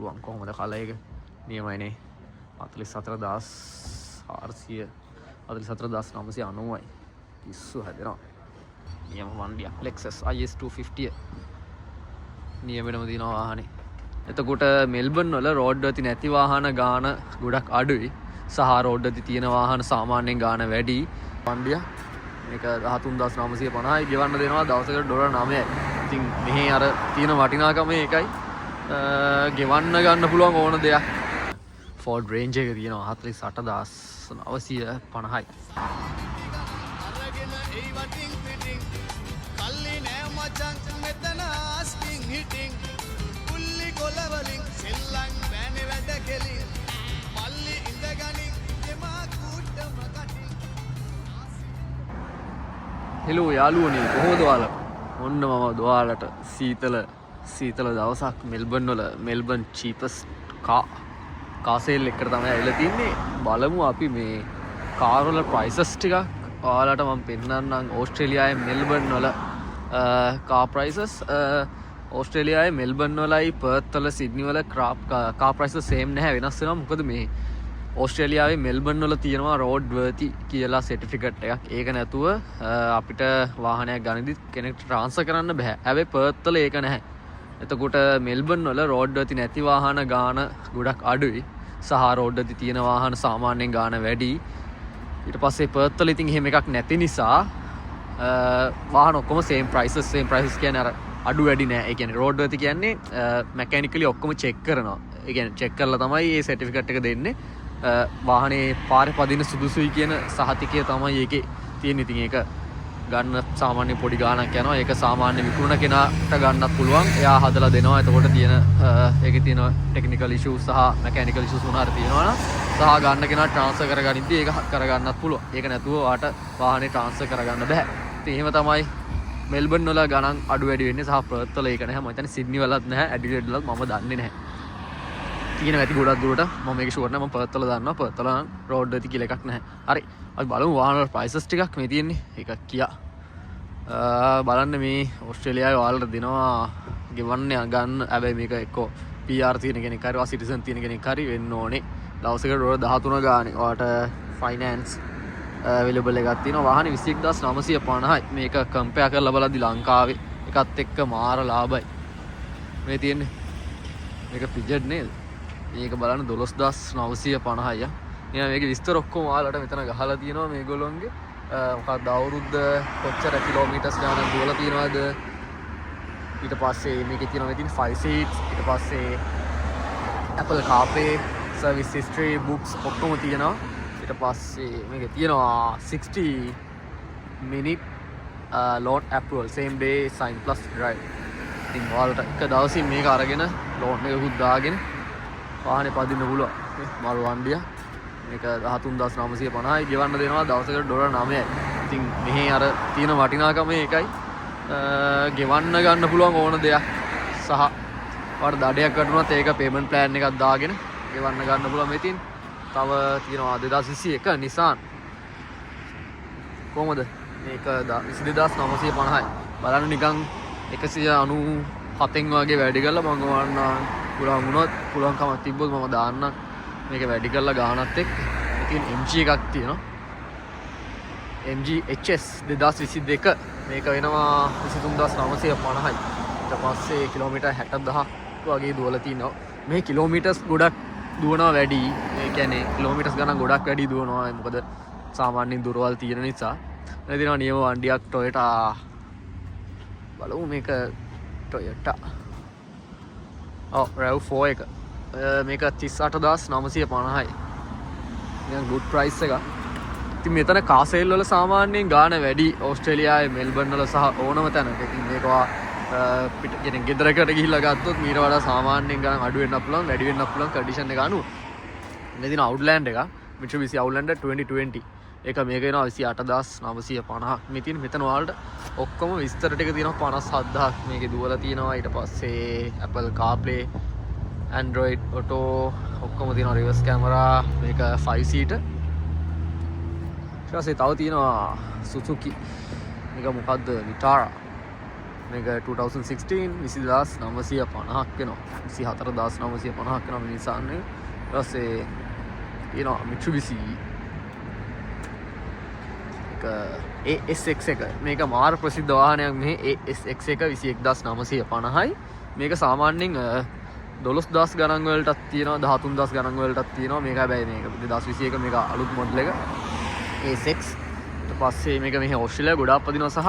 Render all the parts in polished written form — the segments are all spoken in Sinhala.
පුළුවන් කොහොමද කලර් එක නියමයිනේ 44990යි පිස්සු හැදෙනවා නියම වන්ඩියක් Lexus IS 250 නියමෙටම තියෙනවා වාහනේ එතකොට මෙල්බන් වල රෝඩ් වලදී නැති වාහන ගාන ගොඩක් අඩුයි සහ රෝඩ් වලදී තියෙන වාහන සාමාන්‍යයෙන් ගාන වැඩි වන්ඩිය මේක 13950යි ගෙවන්න දෙනවා දවසකට ඩොලර් 9යි ඉතින් මෙහි අර තියෙන වටිනාකම ඒකයි ගෙවන්න ගන්න පුළුවන් ඕන දෙයක් Ford Range එක තියෙනවා 48950යි කල්ලි නෑ මචං මෙතන ආස්කින් හිටින් පුල්ලි කොලවලින් සෙල්ලම් බෑනේ වැඩ කෙලින් මල්ලි ඉඳගනින් දෙමා කුට්ටම කටින් හෙලෝ යාළුවනේ කොහොමද ඔයාලා ඔන්න මම ඔයාලට සීතල දවසක් මෙල්බන් වල මෙල්බන් cheapest car sale එකට තමයි ඇවිල්ලා තින්නේ බලමු අපි මේ කාර් වල prices ටික ඔයාලට මම පෙන්නන්නම් ඕස්ට්‍රේලියාවේ මෙල්බන් වල car prices ඕස්ට්‍රේලියාවේ මෙල්බන් වලයි පර්ත් වල සිඩ්නි වල car prices same නැහැ වෙනස් වෙනවා මොකද මේ ඕස්ට්‍රේලියාවේ මෙල්බන් වල තියෙනවා road worthy කියලා certificate එකක් ඒක නැතුව අපිට වාහනයක් ගන්නදි කෙනෙක්ට transfer කරන්න බෑ හැබැයි පර්ත් වල ඒක නැහැ එතකොට මෙල්බන් වල road worthy නැති වාහන ගාන ගොඩක් අඩුයි සහ road worthy තියෙන වාහන සාමාන්‍යයෙන් ගාන වැඩි ඊට පස්සේ පර්ත් වල ඉතින් එහෙම එකක් නැති නිසා වාහන ඔක්කොම same prices කියන්නේ අර අඩු වැඩි නෑ ඒ කියන්නේ road worthy කියන්නේ mechanically ඔක්කොම check කරනවා ඒ කියන්නේ check කරලා තමයි මේ certificate එක දෙන්නේ වාහනේ පාරේ පදින සුදුසුයි කියන සහතිකය තමයි ඒකේ තියෙන්නේ ඉතින් ඒක ගන්න සාමාන්‍ය පොඩි ගාණක් යනවා ඒක සාමාන්‍ය විකුණන කෙනාට ගන්නත් පුළුවන් එයා හදලා දෙනවා එතකොට තියෙන ඒකේ තියෙන ටෙක්නිකල් ඉෂුස් සහ මෙකැනිකල් ඉෂුස් මොනවා හරි තියෙනවා සහ ගන්න කෙනා ට්‍රාන්ස්ෆර් කරගනිද්දී ඒක කරගන්නත් පුළුවන් ඒක නැතුව ඔයාට වාහනේ ට්‍රාන්ස්ෆර් කරගන්න බෑ ඉතින් එහෙම තමයි මෙල්බන් වල ගණන් අඩු වැඩි වෙන්නේ සහ පර්ත් වල ඒක නැහැ මම හිතන්නේ සිඩ්නි වලත් නැහැ ඇඩිලේඩ් වලත් මම දන්නේ නැහැ තියෙන ඇති ගොඩක් දුරට මම මේක ෂුවර් නැහැ මම පර්ත් වල දන්නවා පර්ත් වල නම් රෝඩ් වලදී කියලා එකක් නැහැ හරි අපි බලමු වාහන වල ප්‍රයිසස් ටිකක් මේ තියෙන්නේ ඒක කියා බලන්න මේ ඕස්ට්‍රේලියාවේ ඔයාලට දෙනවා ගෙවන්න ගන්න හැබැයි මේක එක්කෝ PR තියෙන කෙනෙක් හරි සිටිසන් තියෙන කෙනෙක් හරි වෙන්න ඕනේ දවසකට ඩොලර් 13 ගානේ ඔයාලට ෆයිනෑන්ස් available එකක් තියෙනවා වාහනේ 21950යි මේක කම්පෙයාර් කරලා බලද්දි ලංකාවේ එකත් එක්ක මාර ලාභයි මේ තියෙන්නේ මේක පිජට් නේද මේක බලන්න 12950යි යා මේකේ විස්තර ඔක්කොම ඔයාලට මෙතන ගහලා තියෙනවා මේගොල්ලොන්ගේ මොකක්ද අවුරුද්ද කොච්චර කිලෝමීටර්ස් ගානක් දුවලා තියෙනවද ඊට පස්සේ මේකේ තියෙනවා ඉතින් 5 seats ඊට පස්සේ Apple CarPlay service history books ඔක්කොම තියෙනවා ඊට පස්සේ මේකේ තියෙනවා 60 minute loan approval same day sign plus drive ඉතින් ඔයාලට එක දවසින් මේක අරගෙන loan එකකුත් දාගෙන වාහනේ පදින්න පුළුවන් මාළු වණ්ඩිය මේක 13950යි ගෙවන්න දෙනවා දවසකට ඩොලර් 9යි ඉතින් මෙහි අර තියෙන වටිනාකම ඒකයි ගෙවන්න ගන්න පුළුවන් ඕන දෙයක් සහ ඔයාලට දඩයක් වටුනත් ඒක පේමන්ට් ප්ලෑන් එකක් දාගෙන ගෙවන්න ගන්න පුළුවන් මේ තියෙන තව තියෙනවා 2021 Nissan කොහමද මේක 22950යි බලන්න නිකන් 197න් වගේ වැඩි කරලා මම ගවන්න පුළුවන් වුණොත් පුළුවන්කමක් තිබ්බොත් මම දාන්නම් මේක වැඩි කරලා ගානත් එක්ක ඉතින් MG එකක් තියෙනවා MG HS 2022 මේක වෙනවා 23950යි ඊට පස්සේ කිලෝමීටර් 60000ක් වගේ දුවලා තිනවා මේ කිලෝමීටර්ස් ගොඩක් දුවනවා වැඩි ඒ කියන්නේ කිලෝමීටර්ස් ගණන් ගොඩක් වැඩි දුවනවා මොකද සාමාන්‍යයෙන් දුරවල් තියෙන නිසා මේ දිනවා නියම වණ්ඩියක් Toyota බලමු මේක Toyota RAV4 එක මේක 38950යි නිකන් good price එකක් ඉතින් මෙතන car sale වල සාමාන්‍යයෙන් ගාණ වැඩි ඕස්ට්‍රේලියාවේ මෙල්බන් වල සහ ඕනම තැනක ඉතින් මේක පිට කියන්නේ ගෙදරකට ගිහිල්ලා ගත්තොත් මීට වඩා සාමාන්‍යයෙන් ගණන් අඩු වෙන්නත් පුළුවන් වැඩි වෙන්නත් පුළුවන් කන්ඩිෂන් එක අනුව මේ දින Outlander එක Mitsubishi Outlander 2020 ඒක මේක වෙනවා 28950 මේ තියෙන මෙතන ඔයාලට ඔක්කොම විස්තර ටික තියෙනවා 57000ක් මේකේ දුවලා තියෙනවා ඊට පස්සේ Apple CarPlay Android Auto ඔක්කොම තියෙනවා reverse camera මේක 5 seater ඊට පස්සේ තව තියෙනවා Suzuki මේක මොකද්ද Vitara මේක 2016 20950ක් වෙනවා 24950ක් වෙනවා මේ Nissan එක. ඊට පස්සේ තියෙනවා Mitsubishi එක ASX එක. මේක මාර ප්‍රසිද්ධ වාහනයක්. මේ ASX එක 21950යි. මේක සාමාන්‍යයෙන් 12000 ගණන් වලටත් තියෙනවා 13000 ගණන් වලටත් තියෙනවා. මේක හැබැයි මේක 2021 මේක අලුත් මොඩල් එක ASX. ඊට පස්සේ මේක මෙහි ඕස්ට්‍රේලියාව ගොඩාක් පදිනවා සහ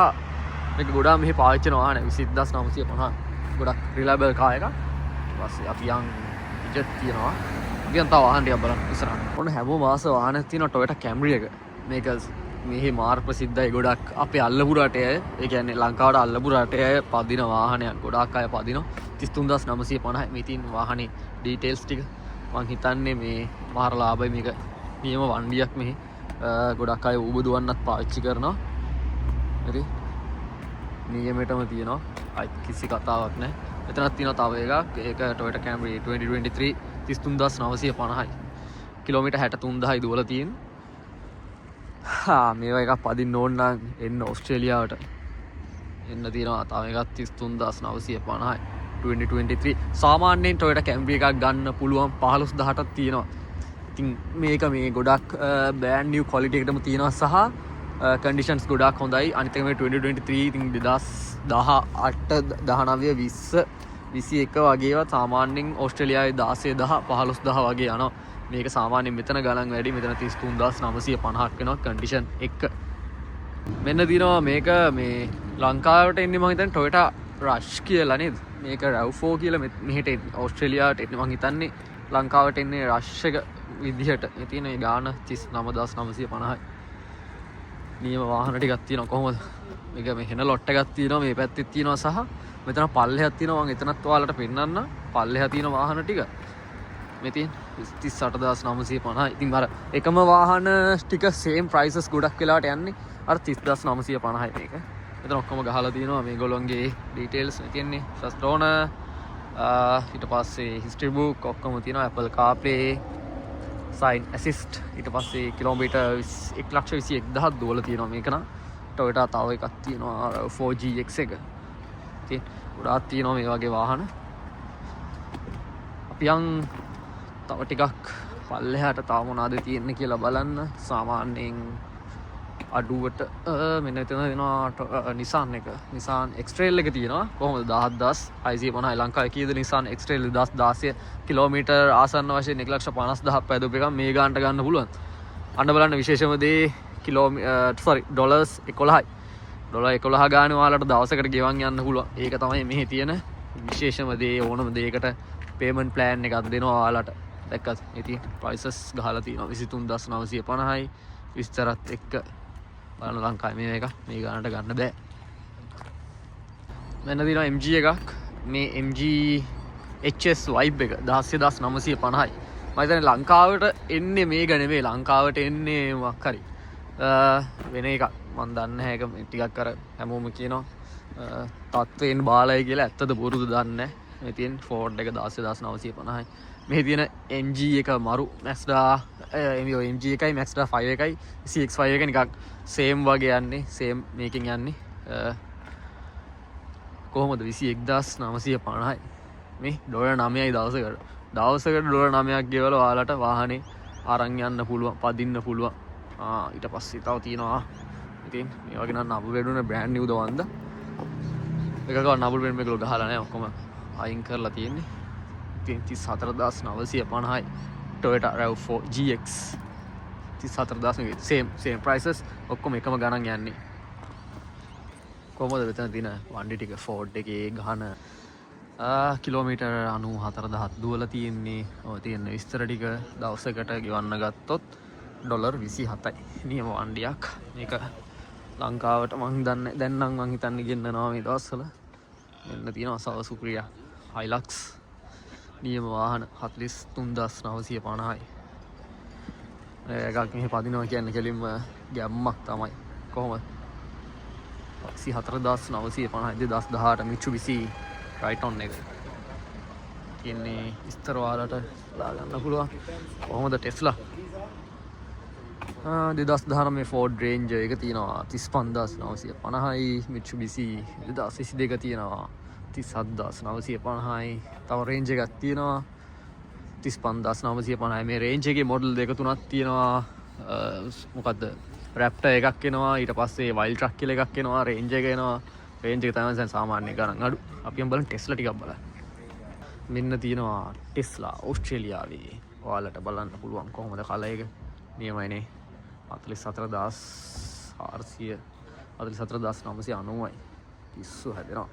මේක ගොඩාක් මෙහි පාවිච්චි කරන වාහනයක් 21950. ගොඩක් රිලයබල් කාර් එකක්. ඊට පස්සේ අපි යන් ඉජට් තියෙනවා. අපි යන් තව වාහන ටිකක් බලන්න ඉස්සරහට. ඔන්න හැම මාස වාහනයක් තියෙනවා Toyota Camry එක. මේක මෙහි මාර ප්‍රසිද්ධයි ගොඩක් අපේ අල්ලපු රටේ. ඒ කියන්නේ ලංකාවට අල්ලපු රටේ පදින වාහනයක් ගොඩාක් අය පදිනවා 33950. මේ තියෙන වාහනේ ඩීටේල්ස් ටික මම හිතන්නේ මේ මාර ලාභයි. මේක නියම වණ්ඩියක් මෙහි ගොඩක් අය ඌබ දුවන්නත් පාවිච්චි කරනවා. හරි නියමෙටම තියෙනවා. අයි කිසි කතාවක් නැහැ. එතනක් තියෙනවා තව එකක්. ඒක Toyota Camry 2023 33950යි. කිලෝමීටර් 63000යි දුවලා තියෙන්නේ. මේවා එකක් පදින්න ඕන නම් එන්න ඕස්ට්‍රේලියාවට එන්න තියෙනවා. තව එකක් 33950යි 2023. සාමාන්‍යයෙන් Toyota Camry එකක් ගන්න පුළුවන් 15000ටක් තියෙනවා. ඉතින් මේක මේ ගොඩක් brand new quality එකටම තියෙනවා සහ conditions ගොඩක් හොඳයි. අනිත් එක මේ 2023 ඉතින් 2018 19 20 21 වගේවත් සාමාන්‍යයෙන් ඕස්ට්‍රේලියාවේ 16000 15000 වගේ යනවා. මේක සාමාන්‍යයෙන් මෙතන ගණන් වැඩි. මෙතන 33950ක් වෙනවා කන්ඩිෂන් එක. මෙන්න දිනවා මේක මේ ලංකාවට එන්නේ මම හිතන්නේ Toyota Rush කියලා නේද? මේක RAV4 කියලා මෙහෙට ඕස්ට්‍රේලියාවට එන්නේ මම හිතන්නේ ලංකාවට එන්නේ Rush එක විදිහට. මේ තියෙන ඒ ගාන 39950යි. නියම වාහන ටිකක් තියෙනවා කොහොමද? මේක මේ හෙන ලොට් එකක් තියෙනවා මේ පැත්තේ තියෙනවා සහ මෙතන පල්ලෙහාක් තියෙනවා. මම එතනත් ඔයාලට පෙන්නන්න. පල්ලෙහා තියෙන වාහන ටික මේ තියෙන 38950. ඉතින් අර එකම වාහන ටික same prices ගොඩක් වෙලාවට යන්නේ අර 30950යි මේක. මෙතන ඔක්කොම ගහලා තියෙනවා මේගොල්ලන්ගේ details තියෙන්නේ. first owner ඊට පස්සේ history book ඔක්කොම තියෙනවා. Apple CarPlay sign assist. ඊට පස්සේ කිලෝමීටර් 1,21,000 දුවලා තියෙනවා මේක නම්. Toyota තව එකක් තියෙනවා 4GX එක. ඉතින් ගොඩාක් තියෙනවා මේ වගේ වාහන. අපි යන් තව ටිකක් පල්ලෙහාට තව මොනවද තියෙන්නේ කියලා බලන්න. සාමාන්‍යයෙන් අඩුවට මෙන්න එතන දෙනවා Nissan එක. Nissan X-Trail එක තියෙනවා. කොහොමද 17650යි ලංකාවේ කීයද Nissan X-Trail 2016 කිලෝමීටර් ආසන්න වශයෙන් 1,50,000 පැදුව එකක් මේ ගානට ගන්න පුළුවන්. අන්න බලන්න විශේෂම දේ ඩොලර්ස් 11යි. ඩොලර් 11 ගානේ ඔයාලට දවසකට ගෙවන් යන්න පුළුවන්. ඒක තමයි මෙහි තියෙන විශේෂම දේ. ඕනම දෙයකට පේමන්ට් ප්ලෑන් එකක් දෙනවා ඔයාලට. දැක්කත් ඉතින් ප්‍රයිසස් ගහලා තියෙනවා 23950යි. විස්තරත් එක්ක බලන්න ලංකාවේ මේ එක මේ ගානට ගන්න බෑ. මෙන්න තියෙනවා MG එකක්. මේ MG HS Vibe එක 16950යි. මම හිතන්නේ ලංකාවට එන්නේ මේක නෙමෙයි. ලංකාවට එන්නේ මොකක් හරි වෙන එකක්. මම දන්නේ නැහැ. ඒක ටිකක් අර හැමෝම කියනවා තත්ත්වයෙන් බාලයි කියලා. ඇත්තද බොරුද දන්නේ නැහැ. මේ තියෙන Ford එක 16950යි. මේ තියෙන MG එක මරු Mazda MG එකයි Mazda 5 එකයි CX5 එක නිකන් same වගේ යන්නේ. same මේකෙන් යන්නේ. කොහොමද 21950යි. මේ $9යි දවසකට. දවසකට $9ක් ගෙවලා ඔයාලට වාහනේ අරන් යන්න පුළුවන්, පදින්න පුළුවන්. ඊට පස්සේ තව තියෙනවා. ඉතින් මේ වගේ නම් නබු බෙඩුනේ brand new දවන්ද. එකක නබු බෙඩ් මේක ගහලා නැහැ. ඔක්කොම අයින් කරලා තියෙන්නේ. 34950යි Toyota RAV4 GX 34000 same prices ඔක්කොම එකම ගණන් යන්නේ. කොහොමද මෙතන තියෙන වණ්ඩි ටික Ford එකේ ගහන කිලෝමීටර් 94000 දුවලා තියෙන්නේ. ඔය තියෙන විස්තර ටික දවසකට ගෙවන්න ගත්තොත් ඩොලර් 27යි. නියම වණ්ඩියක්. මේක ලංකාවට මං දන්නේ දැන් නම් මං හිතන්නේ ගෙන්නනවා මේ දවස්වල. මෙන්න තියෙනවා සව සුප්‍රියා Hilux නියම වාහන 43950යි. එකක් මෙහි පදිනවා කියන්නේ කෙලින්ම ගැම්මක් තමයි. කොහොමද 44950 2018 Mitsubishi Triton එක. කියන්නේ විස්තර ඔයාලට ලා ගන්න පුළුවන්. කොහොමද Tesla 2019 ෆෝඩ් රේන්ජර් එක තියෙනවා 35950යි. Mitsubishi 2022 තියෙනවා 37950යි. තව රේන්ජ් එකක් තියෙනවා 35950. මේ රේන්ජ් එකේ මොඩල් දෙක තුනක් තියෙනවා. මොකද්ද රැප්ටර් එකක් එනවා, ඊට පස්සේ වයිල්ඩ් ට්‍රක් කියලා එකක් එනවා. රේන්ජ් එක එනවා. රේන්ජ් එක තමයි සාමාන්‍ය ගණන් අඩු. අපි බලමු ටෙස්ලා ටිකක් බලන්න. මෙන්න තියෙනවා ටෙස්ලා ඕස්ට්‍රේලියාවේ. ඔයාලට බලන්න පුළුවන් කොහොමද කලර් එක. නියමයිනේ 44990යි. පිස්සු හැදෙනවා.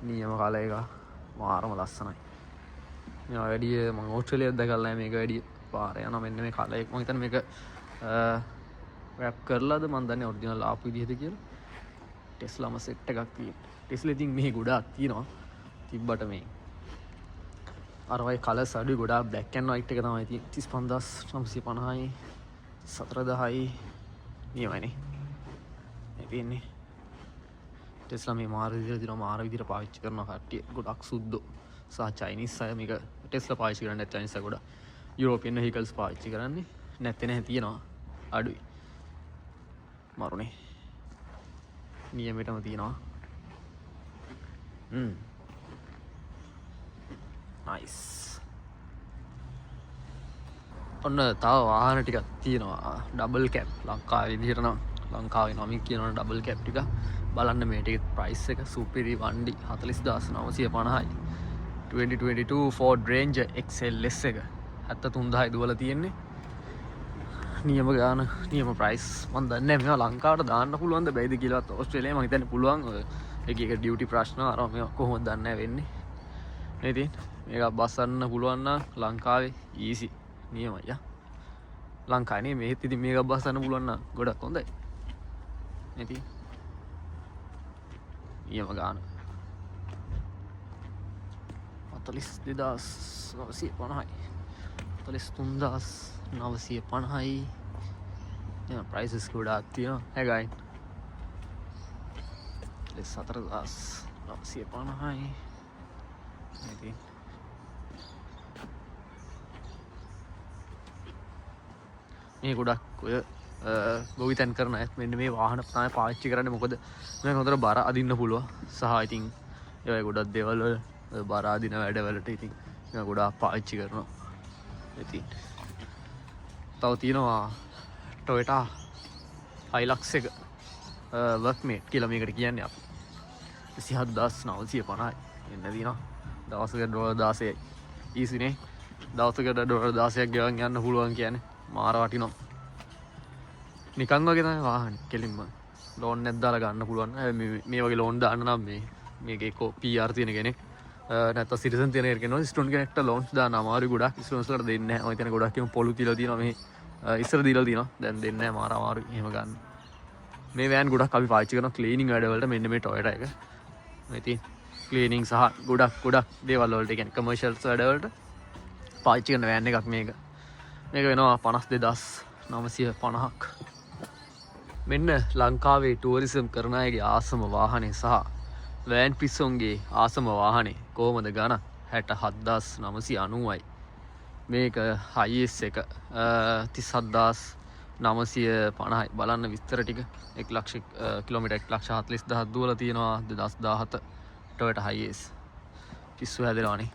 නියම කලර් එක මාරම ලස්සනයි. මේ වැඩිය මම ඕස්ට්‍රේලියාවේ දැකලා නැහැ මේක වැඩිය. පාර යනවා මෙන්න මේ කලර් එක. මම හිතන්නේ මේක රැප් කරලාද මන් දන්නේ ඔරිජිනල් ආපු විදිහද කියලා. ටෙස්ලාම සෙට් එකක් තියෙනවා. ටෙස්ලා ඉතින් මෙහි ගොඩාක් තියෙනවා. තිබ්බට මේ අර වගේ කලර්ස් අඩුයි ගොඩාක්. බ්ලැක් ඇන්ඩ් වයිට් එක තමයි තියෙන්නේ 35950යි 41000යි. නියමයිනේ මේ තියෙන්නේ. ටෙස්ලා මේ මාර විදිහට දිනවා. මාර විදිහට පාවිච්චි කරනවා කට්ටිය. ගොඩක් සුද්දෝ සහ චයිනීස් අය මේක ටෙස්ලා පාවිච්චි කරන්නේ නැත්නම් චයිනීස් අය ගොඩක් යුරෝපියන් වෙහිකල්ස් පාවිච්චි කරන්නේ. නැත්තේ නැහැ තියෙනවා අඩුයි. මරුනේ නියමෙටම තියෙනවා. නයිස්. ඔන්න තව වාහන ටිකක් තියෙනවා. ඩබල් කැප් ලංකාවේ විදිහට නම් ලංකාවේ නමින් කියනවා ඩබල් කැප් ටික. බලන්න මේ ටිකේ ප්‍රයිස් එක සුපිරි වණ්ඩි 40950යි. 2022 Ford Ranger XLS එක 73000යි දුවලා තියෙන්නේ. නියම ගාන නියම ප්‍රයිස්. මම දන්නේ නැහැ මේවා ලංකාවට දාන්න පුළුවන්ද බැයිද කියලාත්. ඕස්ට්‍රේලියාවේ මම හිතන්නේ පුළුවන්. එක එක ඩියුටි ප්‍රශ්න අර මේවා කොහොමද දන්නේ නැහැ වෙන්නේ. මේ තියෙන මේක බස්සන්න පුළුවන් නම් ලංකාවේ ඊසි. නියමයි යා. ලංකාවේ නේ මේත් ඉතින් මේක බස්සන්න පුළුවන් නම් ගොඩක් හොඳයි. මේ තියෙන නියම ගාන 42950යි 43950යි. Yeah, prices ගොඩාක් තියෙනවා. හැගයි 44950යි. ඉතින් මේ ගොඩක් ඔය ගොවිතැන් කරන අයත් මෙන්න මේ වාහන තමයි පාවිච්චි කරන්නේ. මොකද මේක හොඳට බර අදින්න පුළුවන්. සහ ඉතින් ඒ වගේ ගොඩක් දේවල් වල බර අදින වැඩවලට ඉතින් මේක ගොඩාක් පාවිච්චි කරනවා. ඉතින් තව තියෙනවා Toyota Hilux එක workmate කියලා මේකට කියන්නේ අපි. 27950යි. එන්න දිනවා. දවසකට $16යි. ඊසිනේ. දවසකට $16ක් ගෙවන් යන්න පුළුවන් කියන්නේ මාර වටිනවා. නිකන් වගේ තමයි වාහනේ. කෙලින්ම ලෝන් එකක් දාලා ගන්න පුළුවන්. මේ වගේ ලෝන් දාන්න නම් මේකේ PR තියෙන කෙනෙක් නැත්නම් සිටිසන් තියෙන කෙනෙක් ස්ටුඩන්ට් කෙනෙක්ට ලෝන්ස් දාන්න අමාරුයි ගොඩක්. ස්ටුඩන්ට්ස් වලට දෙන්නේ නැහැ. ඔය තැන ගොඩක් කියමු පොලු තියලා තියෙනවා මේ ඉස්සර දීලා තියෙනවා. දැන් දෙන්නේ නැහැ. මාර අමාරුයි එහෙම ගන්න. මේ වෑන් ගොඩක් අපි පාවිච්චි කරනවා ක්ලීනින් වැඩවලට. මෙන්න මේ Toyota එක. මේ තියෙන ක්ලීනින් සහ ගොඩක් දේවල් වලට කියන්නේ කමර්ෂියල්ස් වැඩවලට පාවිච්චි කරන වෑන් එකක් මේක. මේක වෙනවා 52950ක්. මෙන්න ලංකාවේ ටූරිසම් කරන අයගේ ආසම වාහනේ සහ වෑන් පිස්සොන්ගේ ආසම වාහනේ කොහොමද ගණන් 67990යි. මේක හයිස් එක 37950යි. බලන්න විස්තර ටික 1 ලක්ෂ කිලෝමීටර් 1,40,000 දුවලා තියෙනවා 2017 Toyota Hiace. පිස්සු හැදෙනවානේ.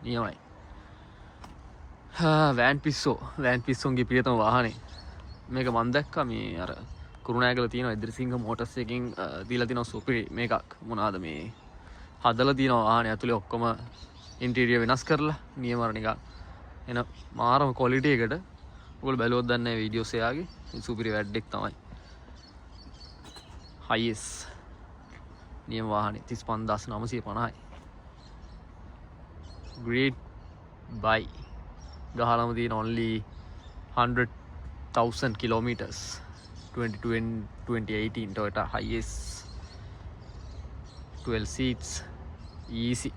නියමයි. වෑන් පිස්සොන්ගේ ප්‍රියතම වාහනේ. මේක මම දැක්කා මේ අර කුරුණෑගල තියෙන ඉදිරිසිංහ මෝටර්ස් එකකින් දීලා තියෙන සුපිරි මේකක්. මොනවාද මේ හදලා තියෙන වාහනේ ඇතුලේ ඔක්කොම ඉන්ටීරියර් වෙනස් කරලා නියම අර නිකන් එන මාරම ක්වොලිටි එකට. ඔයගොල්ලෝ බැලුවොත් දන්නේ වීඩියෝස් එයාගේ. සුපිරි වැඩක් තමයි. Hiace නියම වාහනේ 35950යි. great buy. ගහලම තියෙන only 100,000 kilometers 2018 Toyota Hiace 12 seats easy.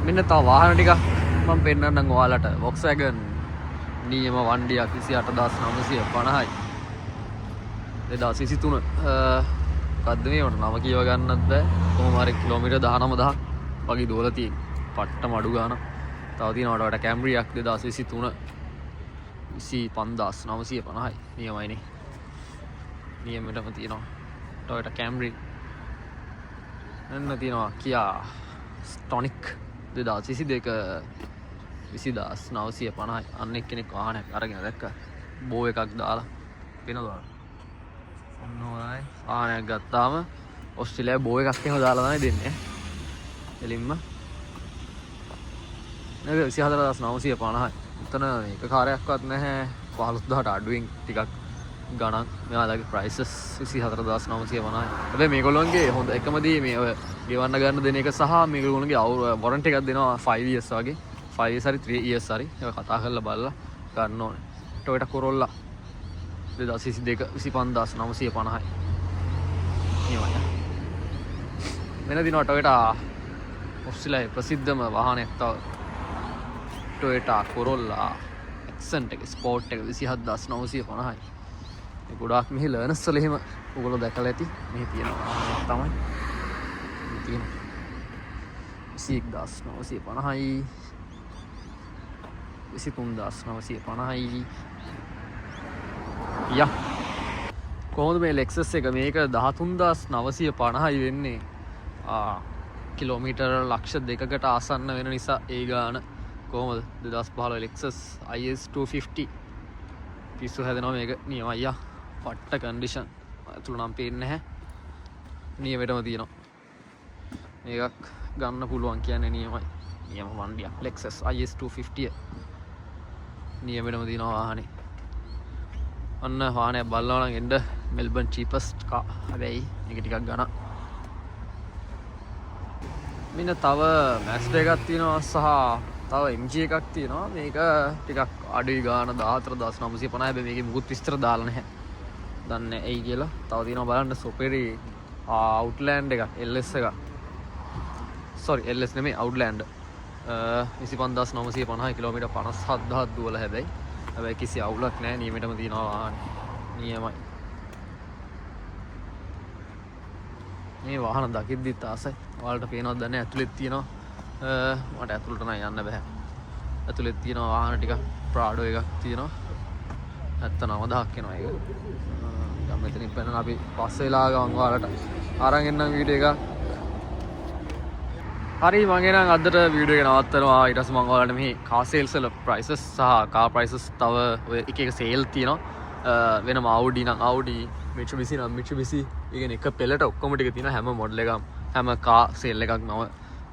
මෙන්න තව වාහන ටිකක් මම පෙන්නන්නම් ඔයාලට. Volkswagen නියම වණ්ඩියක් 28950යි 2023. මොකද්ද මේ වුණ නම කියව ගන්නත් බෑ. කොහොම හරි කිලෝමීටර් 19000ක් වගේ දුවලා තියෙන. පට්ටම අඩු ගානක්. තව තියෙනවා Toyota Camry යක් 2023 25,950යි නියමයිනේ. නියමෙටම තියෙනවා Toyota Camry. එන්න තියෙනවා Kia Stonic 2022 20,950යි. අන්න එක්කෙනෙක් වාහනයක් අරගෙන දැක්ක බෝ එකක් දාලා වෙනවා. ඔන්න ඔයයි වාහනයක් ගත්තාම ඔස්ට්‍රේලියාවේ බෝ එකක් එහෙම දාලා තමයි දෙන්නේ. එලින්ම නේද 24,950යි. උතන එක කාර්යයක්වත් නැහැ. 15,000ට අඩුවෙන් ටිකක් ගණන් මෙයාලගේ ප්‍රයිසස් 24,950යි. හැබැයි මේගොල්ලන්ගේ හොඳ එකම දේ මේ ඔය ගෙවන්න ගන්න දෙන එක සහ මේගොල්ලන්ගේ වොරන්ටි එකක් දෙනවා 5 years වගේ. 5 years හරි 3 years හරි. ඒක කතා කරලා බලලා ගන්න ඕනේ. Toyota Corolla 2022 25,950යි. නියමයි. මෙන්න දිනවා Toyota ඔස්ට්‍රේලියාවේ ප්‍රසිද්ධම වාහනයක් තව Toyota Corolla Accent එක ස්පෝර්ට් එක 27,950යි. මේ ගොඩාක් මෙහි ලර්නර්ස් වල එහෙම ඔයගොල්ලෝ දැකලා ඇති. මෙහි තියෙන වාහනයක් තමයි. මේ තියෙන 21,950යි. 23,950යි. යා කොහොමද මේ Lexus එක මේක 13,950යි වෙන්නේ. කිලෝමීටර් ලක්ෂ 2කට ආසන්න වෙන නිසා ඒ ගාන කොහොමද 2015 Lexus IS 250 පිස්සු හැදෙනවා මේක නියම අයියා පට්ට කන්ඩිෂන් ඇතුළ නම් පේන්නේ නැහැ නියමෙටම තියෙනවා මේකක් ගන්න පුළුවන් කියන්නේ නියමයි නියම වණ්ඩියක් Lexus IS 250 නියමෙටම තියෙනවා වාහනේ අන්න වාහනයක් බලනවා නම් එන්න මෙල්බන් cheapest car හැබැයි මේක ටිකක් ගන්න මෙන්න තව Mazda එකක් තියෙනවා සහ තව MG එකක් තියෙනවා මේක ටිකක් අඩුයි ගාන 14,950 හැබැයි මේකේ මුකුත් විස්තර දාලා නැහැ දන්නේ ඇයි කියලා තව තියෙනවා බලන්න Superi Outland එකක් LS එක sorry LS නෙමෙයි Outlander 25,950 කිලෝමීටර් 57,000 දුවලා හැබැයි කිසි අවුලක් නැහැ නියමෙටම තියෙනවා වාහනේ නියමයි මේ වාහන දකිද්දිත් ආසයි ඔයාලට පේනවද දන්නේ ඇතුලේ තියෙනවා මට ඇතුළට නම් යන්න බෑ ඇතුලේ තියෙනවා වාහන ටික Prado එකක් තියෙනවා 79,000ක් එනවා ඒක දැන් මෙතනින් පැනලා අපි පස්සේ වෙලා ගමන් ඔයාලට අරන් එන්නම් වීඩියෝ එක හරි මගේ නම් අදට වීඩියෝ එක නවත්තනවා ඊට පස්සේ මම ඔයාලට මේ car sales වල prices සහ car prices තව ඔය එක එක sale තියෙනවා වෙනම Audi නම් Audi Mitsubishi නම් Mitsubishi ඒ කියන්නේ එක පෙළට ඔක්කොම ටික තියෙනවා හැම මොඩල් එකක්ම හැම car sale එකක් නම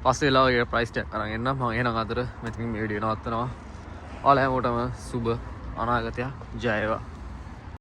පස්සේ වෙලාව ඒ ප්‍රයිස් ටැග් අරන් එන්නම් මම එහෙනම් අදට මෙතනින් මේ වීඩියෝ නවත්තනවා ඔයාලා හැමෝටම සුබ අනාගතයක් ජය වේවා